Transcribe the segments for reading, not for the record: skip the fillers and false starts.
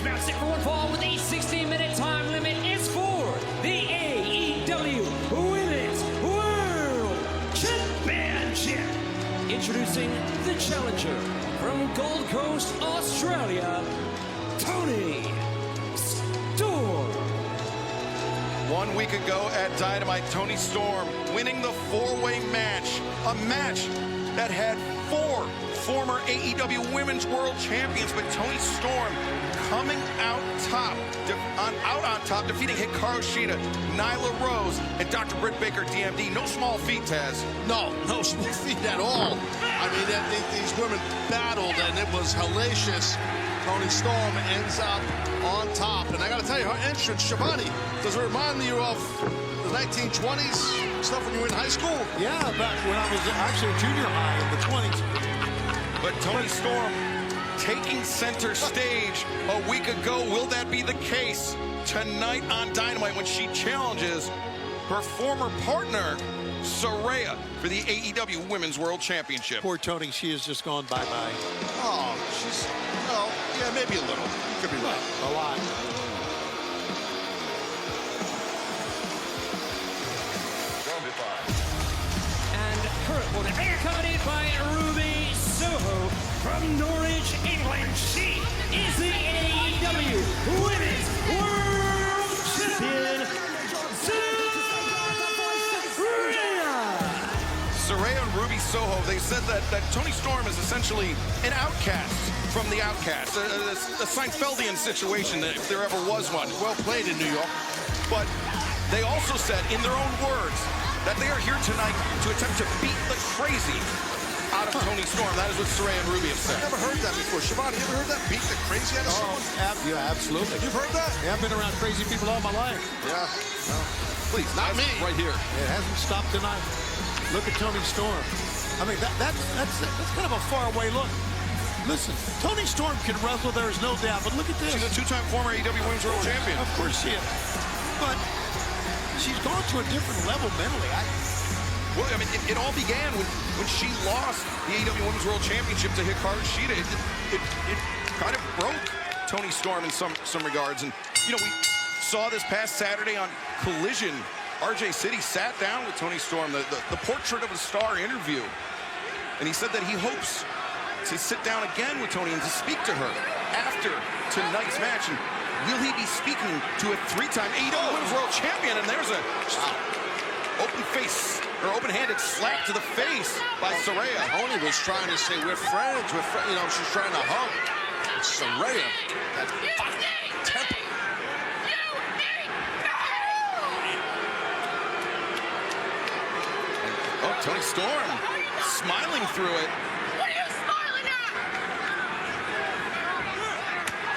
match about set for one fall with a 16-minute time limit is for the AEW Women's World Championship. Introducing the challenger from Gold Coast, Australia, Toni Storm. 1 week ago at Dynamite, Toni Storm winning the four-way match. A match that had 4 former AEW Women's World Champions, but Toni Storm coming out on top, defeating Hikaru Shida, Nyla Rose, and Dr. Britt Baker, DMD. No small feat, Taz. No small feat at all. I mean, these women battled, and it was hellacious. Toni Storm ends up on top. And I got to tell you, her entrance, Shivani, does it remind you of the 1920s stuff when you were in high school? Yeah, back when I was actually junior high in the 20s. But Toni Storm taking center stage a week ago. Will that be the case tonight on Dynamite when she challenges her former partner, Saraya, for the AEW Women's World Championship? Poor Toni, she has just gone bye-bye. Oh, she's, well, yeah, maybe a little. Could be right. A lot. And her opponent, accompanied by Ruby Soho from Norwich, England. She is the AEW Women's World Champion, Saraya and Ruby Soho, they said that Toni Storm is essentially an outcast from the outcast, a Seinfeldian situation, if there ever was one. Well played in New York. But they also said, in their own words, that they are here tonight to attempt to beat the crazy out of Toni Storm. That is what Saraya and Ruby have said. I've never heard that before. Shivani, you ever heard that? Beat the crazy out of someone? Yeah, absolutely. You've heard that? Yeah, I've been around crazy people all my life. Yeah. No. Please, Not me. Right here. It hasn't stopped tonight. Look at Toni Storm. I mean, that's kind of a faraway look. Listen, Toni Storm can wrestle, there is no doubt, but look at this. She's a 2-time former AEW Women's World Champion. Of course she is. But she's gone to a different level mentally. Well, I mean, it all began when she lost the AEW Women's World Championship to Hikaru Shida. It kind of broke Toni Storm in some regards. And, you know, we saw this past Saturday on Collision. RJ City sat down with Toni Storm, the Portrait of a Star interview. And he said that he hopes to sit down again with Toni and to speak to her after tonight's match. And will he be speaking to a 3-time AEW Women's World Champion? And there's a open-handed slap to the face by Saraya. Toni was trying to say, we're friends, you know, she's trying to hug. Saraya, that temper. Oh, Toni Storm smiling through it. What are you smiling at?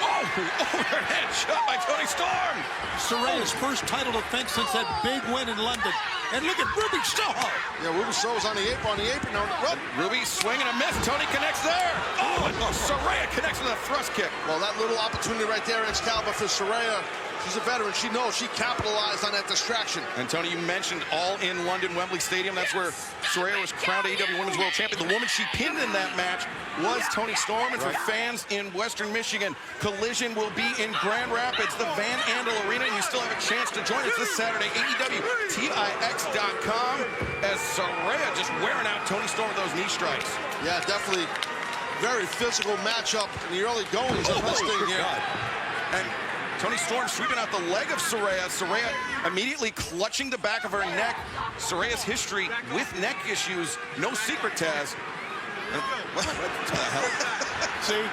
Oh, overhead shot by Toni Storm. Saraya's first title defense since that big win in London. And look at Ruby Soho. Yeah, Ruby Soho's on the apron. No, Ruby swinging a miss. Toni connects there. Oh, and Saraya connects with a thrust kick. well, that little opportunity right there, Excalibur, for Saraya. She's a veteran. She knows. She capitalized on that distraction. And Toni, you mentioned All in London, Wembley Stadium. That's where Saraya was crowned AEW Women's World Champion. The woman she pinned in that match was Toni Storm. And for fans in Western Michigan, Collision will be in Grand Rapids, the Van Andel Arena. And you still have a chance to join us this Saturday, AEWTIX.com, as Saraya just wearing out Toni Storm with those knee strikes. Yeah, definitely very physical matchup in the early goings of this thing here. And Toni Storm sweeping out the leg of Saraya. Saraya immediately clutching the back of her neck. Saraya's history with neck issues, no secret, Taz. What the hell? See?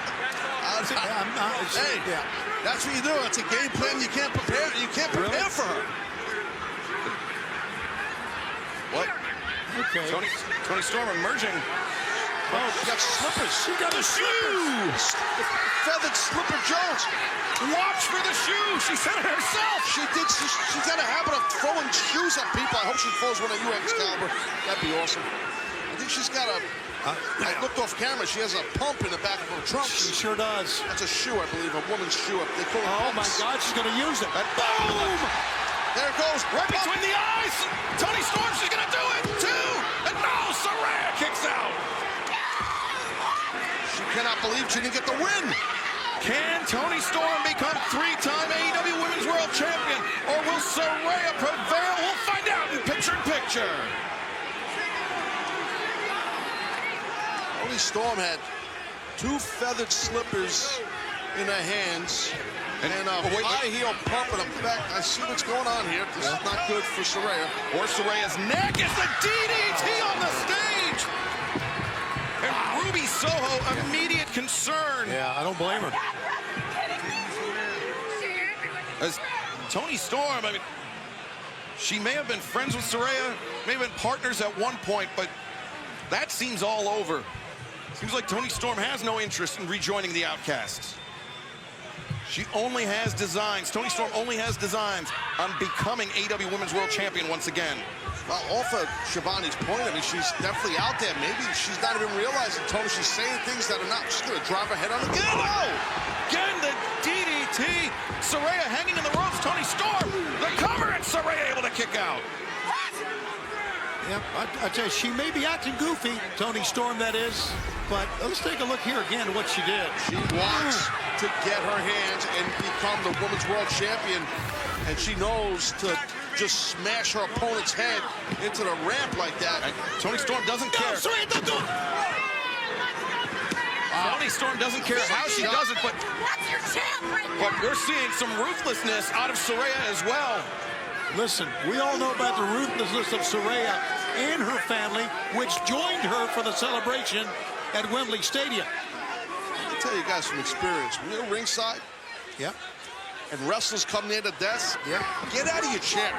Hey, that's what you do. It's a game plan you can't prepare. You can't prepare for her. What? Okay. Toni Storm emerging. Oh, she got slippers. She got a shoe. Feathered slipper Jones. Watch for the shoe. She said it herself. She's got a habit of throwing shoes at people. I hope she throws one at you, Excalibur. That'd be awesome. I think she's got a... I looked off camera. She has a pump in the back of her trunk. She sure does. That's a shoe, I believe, a woman's shoe. They call it Oh, my pumps. God, she's going to use it. And boom! There it goes. Right between the eyes. Toni Storm, she's going to do it, too. And no, Saraya kicks out. She cannot believe she didn't get the win. Can Toni Storm become finisher. Toni Storm had 2 feathered slippers in her hands and a high heel pump in the back. I see what's going on here. This is not good for Saraya. Or Saraya's neck is the DDT on the stage. And Ruby Soho, immediate concern. Yeah, I don't blame her. As Toni Storm, I mean, she may have been friends with Saraya, may have been partners at one point, but that seems all over. Seems like Toni Storm has no interest in rejoining the Outcasts. She only has designs. Toni Storm only has designs on becoming AEW Women's World Champion once again. Well, off of Shivani's point, I mean, she's definitely out there. Maybe she's not even realizing, Toni, she's saying things that are not. She's going to drive her head on the game. Oh! Again, the DDT. Saraya hanging in the ropes. Toni Storm, the cover, and Saraya able to kick out. Yep, I tell you, she may be acting goofy, Toni Storm, that is. But let's take a look here again at what she did. She wants to get her hands and become the Women's World Champion. And she knows to just smash her opponent's head into the ramp like that. And Toni Storm doesn't care. No, Saraya, don't do it. Toni Storm doesn't care how she does it, but we're seeing some ruthlessness out of Saraya as well. Listen, we all know about the ruthlessness of Saraya and her family, which joined her for the celebration at Wembley Stadium. I'll tell you guys from experience, when you're ringside, Yep. and wrestlers come near the desk, Yep. get out of your chair.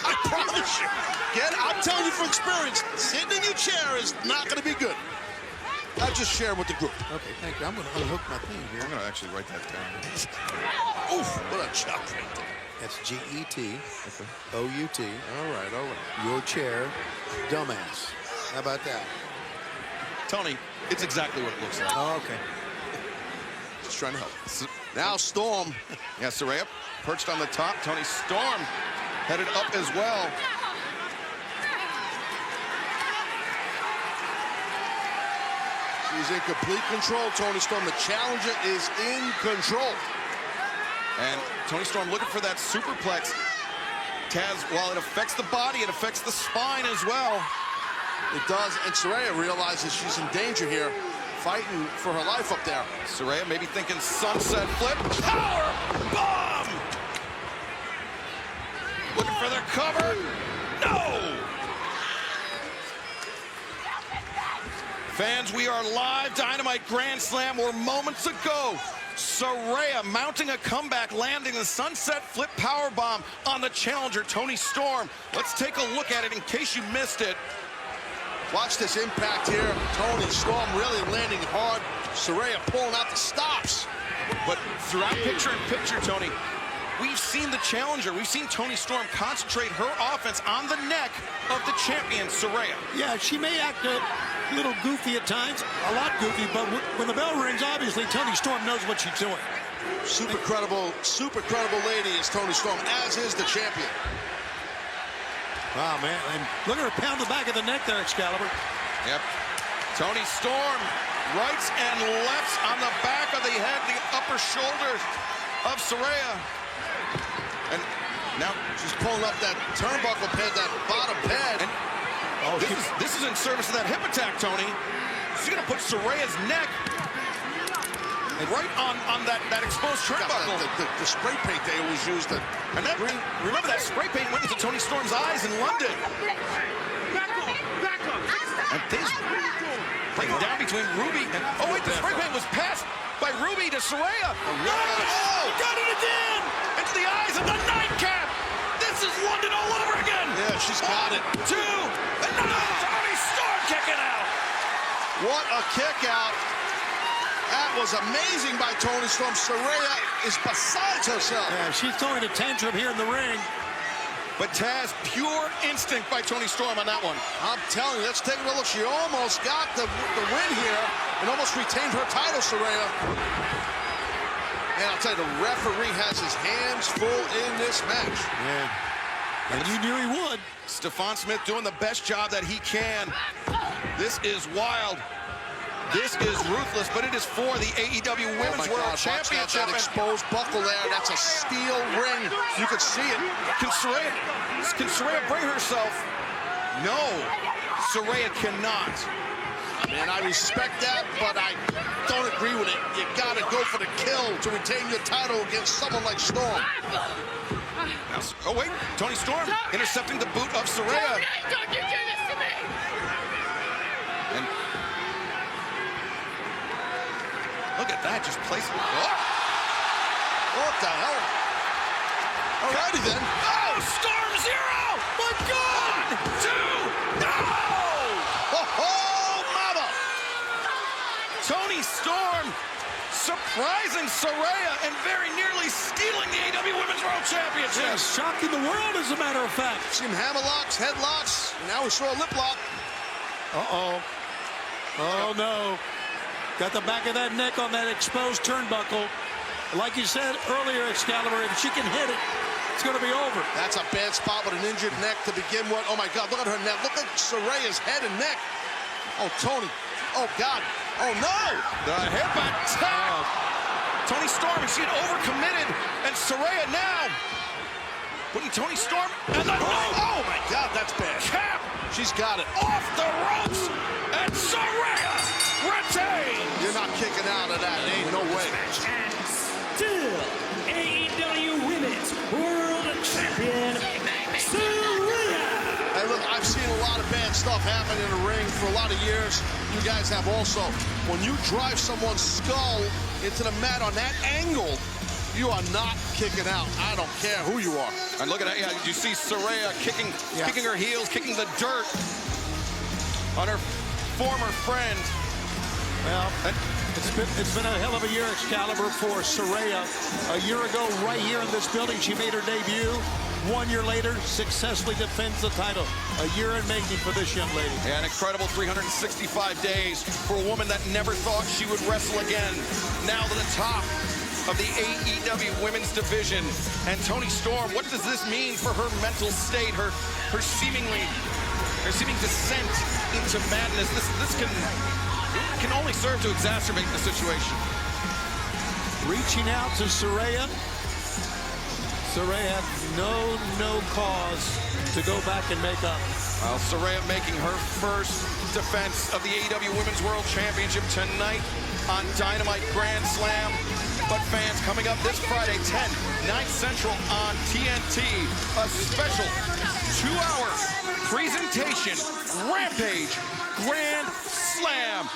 I promise you. I'm telling you from experience, sitting in your chair is not going to be good. I just share with the group. Okay, thank you. I'm going to unhook my thing here. I'm going to actually write that down. Oof, what a chop right there. That's G-E-T-O-U-T. All right. Your chair, dumbass. How about that? Toni, it's exactly what it looks like. Oh, okay. Just trying to help. Now Storm. Yeah, Saraya perched on the top. Toni Storm headed up as well. She's in complete control, Toni Storm. The challenger is in control. And Toni Storm looking for that superplex. Taz, while it affects the body, it affects the spine as well. It does, and Saraya realizes she's in danger here, fighting for her life up there. Saraya maybe thinking sunset flip. Power bomb! Looking for their cover. No! Fans, we are live. Dynamite Grand Slam. We're moments ago. Saraya mounting a comeback, landing the sunset flip powerbomb on the challenger, Toni Storm. Let's take a look at it in case you missed it. Watch this impact here. Toni Storm really landing hard. Saraya pulling out the stops. But throughout picture-in-picture, Toni, we've seen the challenger. We've seen Toni Storm concentrate her offense on the neck of the champion, Saraya. Yeah, she may act a little goofy at times, a lot goofy, but when the bell rings, obviously Toni Storm knows what she's doing. Super credible lady is Toni Storm, as is the champion. Wow, man. And look at her pound the back of the neck there, Excalibur. Yep. Toni Storm, rights and lefts on the back of the head, the upper shoulders of Saraya. And now she's pulling up that turnbuckle pad, that bottom pad. And this is in service of that hip attack, Toni. She's gonna put Saraya's neck right on that exposed turnbuckle. The spray paint they always used. And that, remember that spray paint went into Toni Storm's eyes in London. And things breaking down between Ruby and... Oh, wait, the spray paint was passed by Ruby to Saraya. Oh, got it again! Into the eyes of the nightcap! This is London all over again! Yeah, she's got it. 2, and now Toni Storm kicking out! What a kick out. That was amazing by Toni Storm. Saraya is besides herself. Yeah, she's throwing a tantrum here in the ring. But Taz, pure instinct by Toni Storm on that one. I'm telling you, let's take a look. She almost got the win here and almost retained her title, Saraya. And I'll tell you, the referee has his hands full in this match. Yeah. And you knew he would. Stephon Smith doing the best job that he can. This is wild. This is ruthless, but it is for the AEW Women's World Championship. That exposed buckle there, that's a steel ring. You can see it. Can Saraya bring herself No, Saraya cannot. Man, I respect that, but I don't agree with it. You got to go for the kill to retain your title against someone like Storm. Now, oh, wait. Toni Storm intercepting the boot of Saraya. Toni, don't you do this to me! And look at that, just placing. Oh, What the hell? Alrighty then. oh, Storm 0! My God! 1, 2, no! Oh, mama! Toni Storm surprising Saraya and very nearly stealing the AEW Women's World Championship. Yeah, shocking the world, as a matter of fact. Seen hammerlocks, headlocks, and now we saw a lip lock. Uh-oh. Oh, no. Got the back of that neck on that exposed turnbuckle. Like you said earlier, Excalibur, if she can hit it, it's going to be over. That's a bad spot with an injured neck to begin with. Oh, my God, look at her neck. Look at Saraya's head and neck. Oh, Toni. Oh, God. Oh, no. The hip attack. Toni Storm, and she had overcommitted, and Saraya now putting Toni Storm and the Oh, my God, that's bad. cap She's got it. off the ropes, and Saraya retains. You're not kicking out of that. Ain't no way. And still AEW Women's World Champion, Saraya. Hey, look, I've seen a lot of bad stuff happen in the ring for a lot of years. You guys have also. When you drive someone's skull into the mat on that angle, you are not kicking out. I don't care who you are. And look at that, yeah, you see Saraya kicking her heels, kicking the dirt on her former friend. Well, it's been a hell of a year, Excalibur, for Saraya. A year ago, right here in this building, she made her debut. 1 year later, successfully defends the title. A year in making for this young lady. Yeah, an incredible 365 days for a woman that never thought she would wrestle again. Now to the top of the AEW Women's Division. And Toni Storm, what does this mean for her mental state, her seeming descent into madness? This can only serve to exacerbate the situation. Reaching out to Saraya. Saraya had no cause to go back and make up. Well, Saraya making her first defense of the AEW Women's World Championship tonight on Dynamite Grand Slam. But fans, coming up this Friday, 10, 9 Central on TNT, a special 2-hour presentation, Rampage Grand Slam.